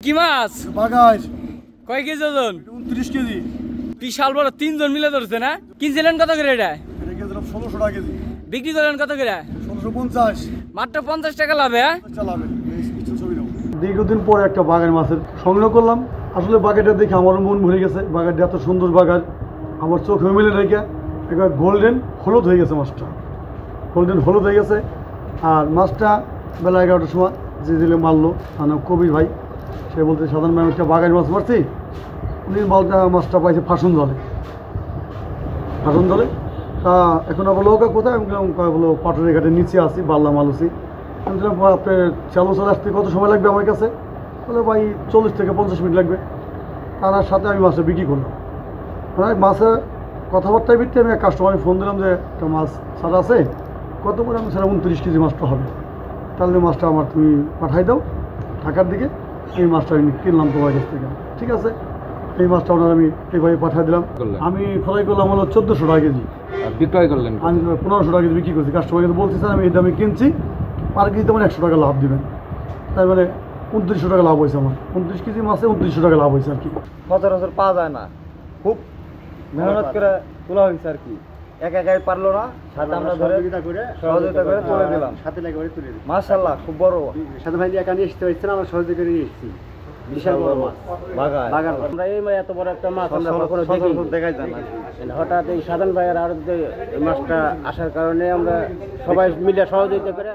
কি মাছ? বাগাজ। কয় কেজি ওজন? 29 কেজি। বিশাল বড়, তিনজন মিলে ধরছে না? কিনছিলেন কত করে এটা? এটা গেছিলাম 1600 টাকা কেজি। বিক্রি করলেন কত করে? 1650। মাত্র 50 টাকা লাভে। চালাবে দীর্ঘদিন পরে একটা বাগান মাছের সংগ্রহ করলাম। আসলে বাগানটা দেখে আমারও মন ভরে গেছে। বাগানটা এত সুন্দর বাগান, আমার চোখে মিলে রেখে একবার গোল্ডেন হলুদ হয়ে গেছে মাছটা, গোল্ডেন হলুদ হয়ে গেছে। আর মাছটা বেলা 11টার সময় যে দিলে মারলো কবির ভাই, সে বলতে সাধারণ আমি একটা বাগান মাছ মারছি, উনি মাছটা পাইছে ফাঁসন জলে, ফাঁসন জলে। তা এখন বলো ওকে কোথায়? আমি বলো পাটুরি ঘাটের নিচে আসি, বাল্লা মালুসি। আমি বললাম আপনার চালু চলে আসতে কত সময় লাগবে আমার কাছে? বলে ভাই 40 থেকে 50 মিনিট লাগবে। তার সাথে আমি মাছটা বিক্রি করলাম। মানে মাছের কথাবার্তায় ভিত্তি আমি এক কাস্টমারে ফোন দিলাম যে একটা মাছ ছাড়া আছে, কত করে? আমি ছাড়া 29 কেজি মাছটা হবে, তাহলে মাছটা আমার তুমি পাঠাই দাও ঢাকার দিকে। এই মাছটা আমি কিনলাম তোমার কাছ থেকে, ঠিক আছে? এই মাছটা ওনার আমি এইভাবে পাঠিয়ে দিলাম। আমি খরচ করলাম হলো 1400 টাকা কেজি, বিক্রয় করলেন। আমি 1500 টাকা কেজি বিক্রি করছি। কাস্টমারকে বলছি স্যার আমি এই দামে কিনছি, পার কেজিতে আমার 100 টাকা লাভ দেবেন। তাই মানে 2900 টাকা লাভ হয়েছে আমার। 29 কেজি মাছে 2900 টাকা লাভ হয়েছে আর কি। সচরাচর পাওয়া যায় না, খুব মেহনত করে তোলা হয়েছে আর কি। একাই পারলো না, সাথে আমরা ধরে সহযোগিতা করে তুলে দিলাম, সাথে লেগে তুলে দিলাম। মাশাআল্লাহ, খুব বড়। সাথে ভাই একা নিয়ে আসতে পারছি না, আমরা সহযোগিতা করে নিয়ে এসেছি। বিশাল বড় মাছ, বাগান। আমরা এই এত বড় একটা মাছ আমরা কখনো দেখাই যায় না। হঠাৎ এই সাধারণ ভাইয়ের আর মাছটা আসার কারণে আমরা সবাই মিলে সহযোগিতা করে